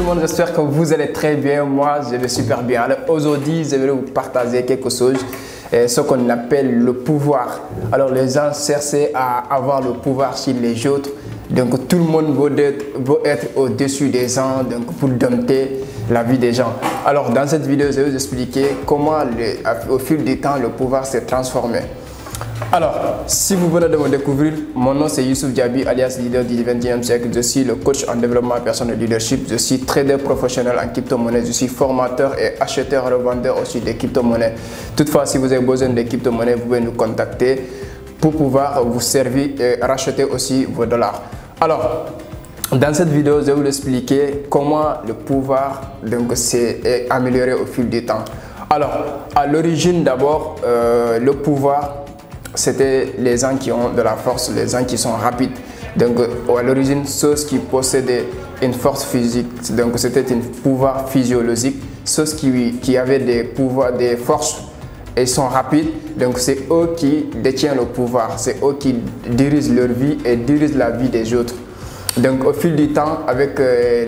monde, j'espère que vous allez très bien. Moi, je vais super bien. Alors aujourd'hui, je vais vous partager quelque chose, ce qu'on appelle le pouvoir. Alors les gens cherchaient à avoir le pouvoir sur les autres. Donc tout le monde veut être au-dessus des gens, donc pour dompter la vie des gens. Alors dans cette vidéo, je vais vous expliquer comment au fil du temps, le pouvoir s'est transformé. Alors, si vous venez de me découvrir, mon nom c'est Youssouf Diaby, alias leader du 21e siècle. Je suis le coach en développement personnel et leadership. Je suis trader professionnel en crypto-monnaie. Je suis formateur et acheteur-revendeur aussi des crypto-monnaies. Toutefois, si vous avez besoin de crypto-monnaies, vous pouvez nous contacter pour pouvoir vous servir et racheter aussi vos dollars. Alors, dans cette vidéo, je vais vous expliquer comment le pouvoir s'est amélioré au fil du temps. Alors, à l'origine d'abord, le pouvoir, c'était les gens qui ont de la force, les gens qui sont rapides. Donc à l'origine, ceux qui possédaient une force physique, donc c'était un pouvoir physiologique. Ceux qui avaient des pouvoirs, des forces et sont rapides, donc c'est eux qui détiennent le pouvoir, c'est eux qui dirigent leur vie et dirigent la vie des autres. Donc au fil du temps, avec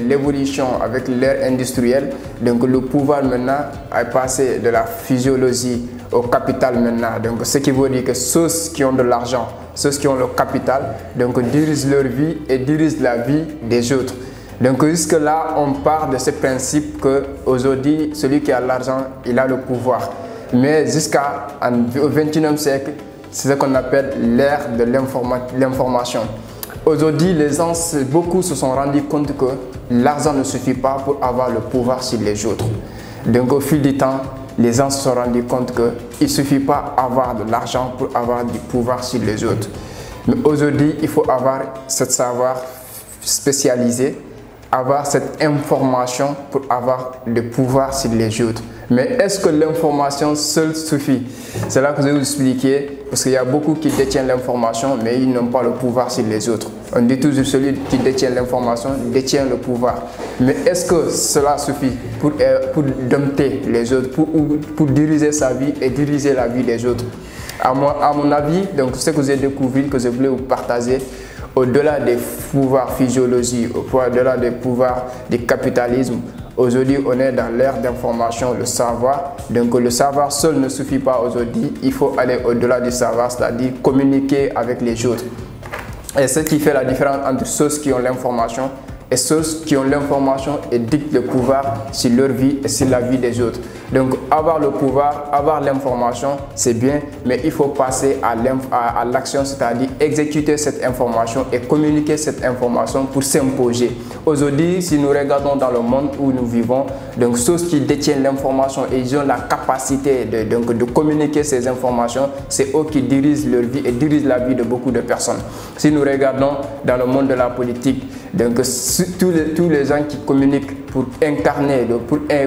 l'évolution, avec l'ère industrielle, donc le pouvoir maintenant est passé de la physiologie au capital maintenant. Donc ce qui veut dire que ceux qui ont de l'argent, ceux qui ont le capital, donc dirigent leur vie et dirigent la vie des autres. Donc jusque là, on part de ce principe que aujourd'hui, celui qui a l'argent, il a le pouvoir. Mais jusqu'au XXIe siècle, c'est ce qu'on appelle l'ère de l'information. Aujourd'hui, beaucoup se sont rendus compte que l'argent ne suffit pas pour avoir le pouvoir sur les autres. Donc au fil du temps, les gens se sont rendus compte qu'il ne suffit pas d'avoir de l'argent pour avoir du pouvoir sur les autres. Mais aujourd'hui, il faut avoir ce savoir spécialisé, avoir cette information pour avoir le pouvoir sur les autres. Mais est-ce que l'information seule suffit? C'est là que je vais vous expliquer, parce qu'il y a beaucoup qui détiennent l'information, mais ils n'ont pas le pouvoir sur les autres. On dit toujours celui qui détient l'information détient le pouvoir. Mais est-ce que cela suffit pour dompter les autres, pour diriger sa vie et diriger la vie des autres? À mon avis, donc ce que j'ai découvert, que je voulais vous partager, au-delà des pouvoirs physiologiques, au-delà des pouvoirs du capitalisme, aujourd'hui on est dans l'ère d'information, le savoir. Donc le savoir seul ne suffit pas aujourd'hui, il faut aller au-delà du savoir, c'est-à-dire communiquer avec les autres. Et ce qui fait la différence entre ceux qui ont l'information et ceux qui ont l'information et dictent le pouvoir sur leur vie et sur la vie des autres. Donc avoir le pouvoir, avoir l'information, c'est bien, mais il faut passer à l'action, c'est-à-dire exécuter cette information et communiquer cette information pour s'imposer. Aujourd'hui, si nous regardons dans le monde où nous vivons, donc ceux qui détiennent l'information et ils ont la capacité de communiquer ces informations, c'est eux qui dirigent leur vie et dirigent la vie de beaucoup de personnes. Si nous regardons dans le monde de la politique, donc tous les gens qui communiquent pour incarner,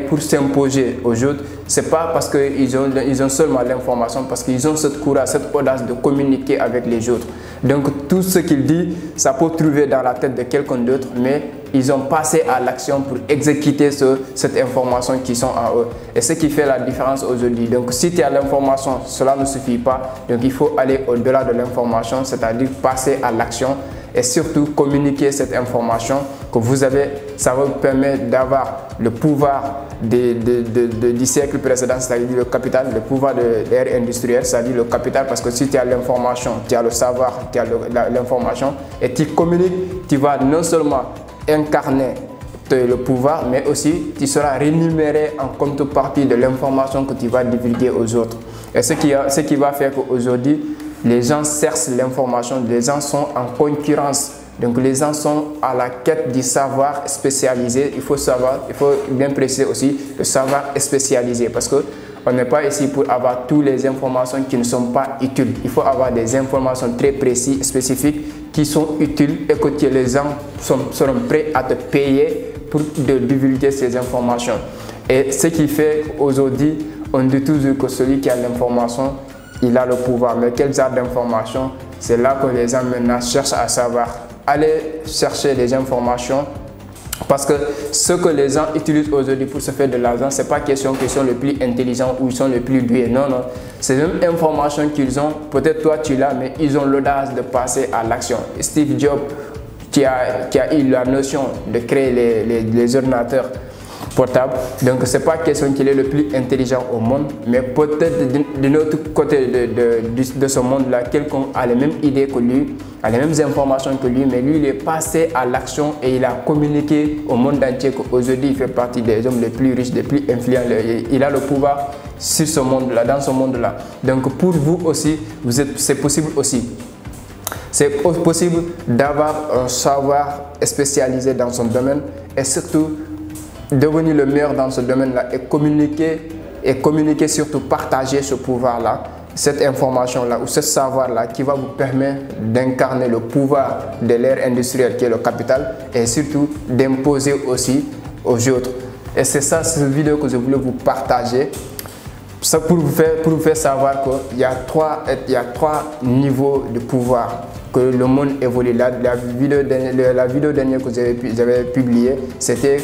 pour s'imposer aux autres, c'est pas parce qu'ils ont seulement l'information, parce qu'ils ont cette courage, cette audace de communiquer avec les autres. Donc tout ce qu'ils disent, ça peut trouver dans la tête de quelqu'un d'autre, mais ils ont passé à l'action pour exécuter cette information qui sont en eux. Et ce qui fait la différence aujourd'hui. Donc si tu as l'information, cela ne suffit pas. Donc il faut aller au-delà de l'information, c'est-à-dire passer à l'action et surtout communiquer cette information que vous avez. Ça va vous permettre d'avoir le pouvoir du siècle précédent, c'est-à-dire le capital, le pouvoir de l'ère industrielle, c'est-à-dire le capital, parce que si tu as l'information, tu as le savoir, tu as l'information et tu communiques, tu vas non seulement incarner le pouvoir, mais aussi tu seras rémunéré en contrepartie de l'information que tu vas divulguer aux autres. Et ce qui va faire qu'aujourd'hui, les gens cherchent l'information, les gens sont en concurrence. Donc les gens sont à la quête du savoir spécialisé. Il faut bien préciser aussi le savoir spécialisé, parce qu'on n'est pas ici pour avoir toutes les informations qui ne sont pas utiles. Il faut avoir des informations très précises, spécifiques, qui sont utiles et que les gens seront prêts à te payer pour divulguer ces informations. Et ce qui fait qu'aujourd'hui, on dit toujours que celui qui a l'information, il a le pouvoir. Mais quel genre d'information? C'est là que les gens maintenant cherchent à savoir. Allez chercher des informations, parce que ce que les gens utilisent aujourd'hui pour se faire de l'argent, ce n'est pas question qu'ils sont les plus intelligents ou ils sont les plus doués. Non, non. C'est une information qu'ils ont. Peut-être toi tu l'as, mais ils ont l'audace de passer à l'action. Steve Jobs, qui a eu la notion de créer les ordinateurs portables. Donc c'est pas question qu'il est le plus intelligent au monde, mais peut-être de autre côté de ce monde-là, quelqu'un a les mêmes idées que lui, a les mêmes informations que lui, mais lui il est passé à l'action et il a communiqué au monde entier qu'aujourd'hui il fait partie des hommes les plus riches, les plus influents. Il a le pouvoir sur ce monde-là, dans ce monde-là. Donc pour vous aussi, c'est possible aussi. C'est possible d'avoir un savoir spécialisé dans son domaine et surtout devenir le meilleur dans ce domaine-là et communiquer, surtout partager ce pouvoir-là, cette information-là ou ce savoir-là qui va vous permettre d'incarner le pouvoir de l'ère industrielle qui est le capital et surtout d'imposer aussi aux autres. Et c'est ça, cette vidéo que je voulais vous partager. Ça pour vous faire savoir qu'il y a trois niveaux de pouvoir que le monde évolue. La vidéo dernière que j'avais publiée, c'était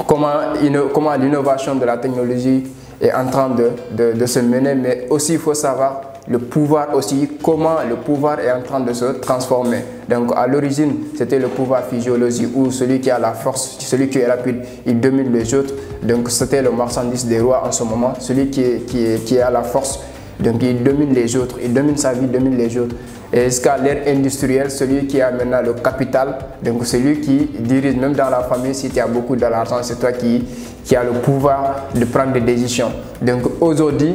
comment l'innovation de la technologie est en train de se mener, mais aussi il faut savoir le pouvoir aussi, comment le pouvoir est en train de se transformer. Donc à l'origine, c'était le pouvoir physiologique où celui qui a la force, celui qui est rapide, il domine les autres. Donc c'était le marchandise des rois en ce moment, celui qui a la force, donc il domine les autres, il domine sa vie, il domine les autres. Et jusqu'à l'ère industrielle, celui qui a maintenant le capital, donc celui qui dirige, même dans la famille, si tu as beaucoup de l'argent, c'est toi qui a le pouvoir de prendre des décisions. Donc aujourd'hui,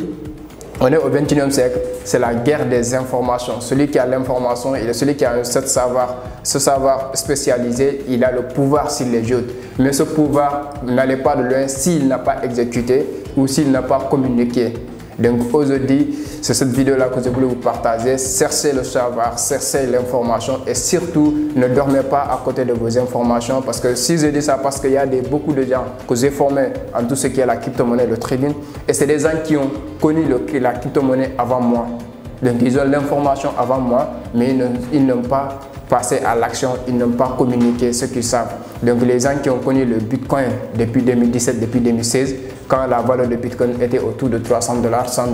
on est au 21e siècle, c'est la guerre des informations. Celui qui a l'information, celui qui a ce savoir spécialisé, il a le pouvoir sur les autres. Mais ce pouvoir n'allait pas de loin s'il n'a pas exécuté ou s'il n'a pas communiqué. Donc aujourd'hui, c'est cette vidéo-là que je voulais vous partager. Cherchez le savoir, cherchez l'information et surtout, ne dormez pas à côté de vos informations. Parce que si je dis ça, parce qu'il y a beaucoup de gens que j'ai formés en tout ce qui est la crypto-monnaie, le trading. Et c'est des gens qui ont connu la crypto-monnaie avant moi. Donc ils ont l'information avant moi, mais ils n'ont pas passé à l'action, ils n'ont pas communiqué ce qu'ils savent. Donc les gens qui ont connu le Bitcoin depuis 2017, depuis 2016, quand la valeur de Bitcoin était autour de 300 $, 100 $.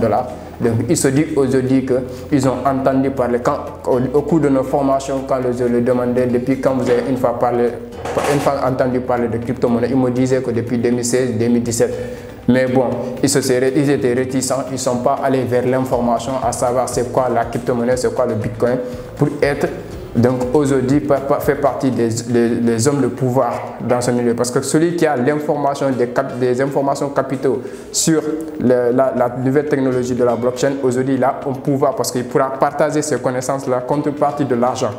Donc ils se disent aujourd'hui qu'ils ont entendu parler, au cours de nos formations, quand je leur demandais depuis quand vous avez une fois entendu parler de crypto-monnaie, ils me disaient que depuis 2016, 2017. Mais bon, ils étaient réticents, ils ne sont pas allés vers l'information, à savoir c'est quoi la crypto-monnaie, c'est quoi le Bitcoin, pour être donc aujourd'hui fait partie des hommes de pouvoir dans ce milieu. Parce que celui qui a l'information, des informations capitaux sur la nouvelle technologie de la blockchain, aujourd'hui il a un pouvoir parce qu'il pourra partager ces connaissances-là contrepartie de l'argent.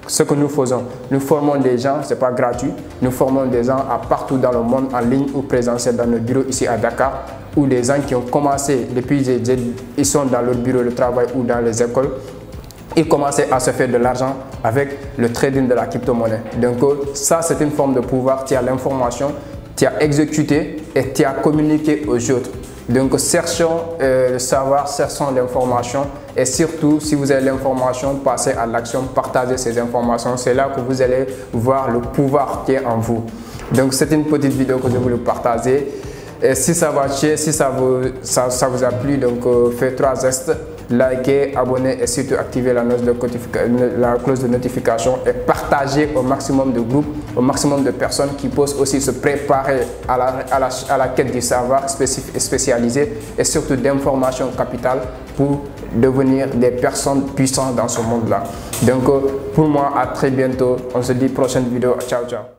Ce que nous faisons, nous formons des gens, ce n'est pas gratuit, nous formons des gens partout dans le monde, en ligne ou présentiel dans nos bureaux ici à Dakar, ou des gens qui ont commencé depuis, ils sont dans leur bureau de travail ou dans les écoles, ils commençaient à se faire de l'argent avec le trading de la crypto-monnaie. Donc ça c'est une forme de pouvoir, tu as l'information, tu as exécuté et tu as communiqué aux autres. Donc cherchons le savoir, cherchons l'information et surtout si vous avez l'information, passez à l'action, partagez ces informations. C'est là que vous allez voir le pouvoir qui est en vous. Donc c'est une petite vidéo que je voulais partager. Et si ça va si ça vous a plu, donc faites 3 gestes. Likez, abonnez et surtout activez la cloche de notification et partagez au maximum de groupes, au maximum de personnes qui peuvent aussi se préparer à la quête du savoir spécialisé et surtout d'informations capitales pour devenir des personnes puissantes dans ce monde-là. Donc pour moi, à très bientôt. On se dit prochaine vidéo. Ciao, ciao.